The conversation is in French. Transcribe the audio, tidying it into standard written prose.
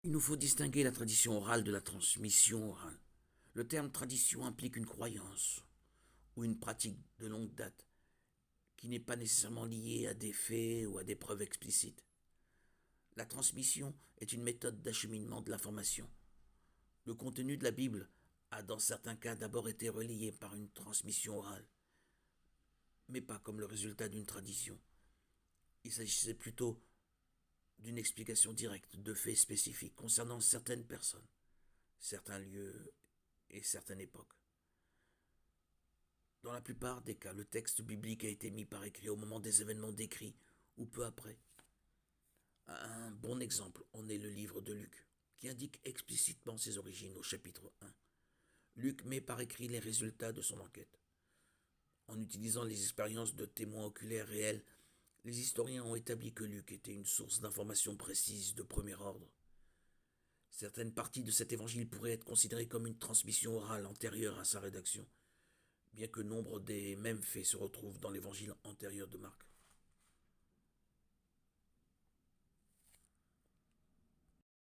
Il nous faut distinguer la tradition orale de la transmission orale. Le terme tradition implique une croyance ou une pratique de longue date qui n'est pas nécessairement liée à des faits ou à des preuves explicites. La transmission est une méthode d'acheminement de l'information. Le contenu de la Bible a dans certains cas d'abord été relayé par une transmission orale, mais pas comme le résultat d'une tradition. Il s'agissait plutôt d'une explication directe de faits spécifiques concernant certaines personnes, certains lieux et certaines époques. Dans la plupart des cas, le texte biblique a été mis par écrit au moment des événements décrits ou peu après. Un bon exemple en est le livre de Luc, qui indique explicitement ses origines au chapitre 1. Luc met par écrit les résultats de son enquête. En utilisant les expériences de témoins oculaires réels, les historiens ont établi que Luc était une source d'informations précises de premier ordre. Certaines parties de cet évangile pourraient être considérées comme une transmission orale antérieure à sa rédaction, bien que nombre des mêmes faits se retrouvent dans l'évangile antérieur de Marc.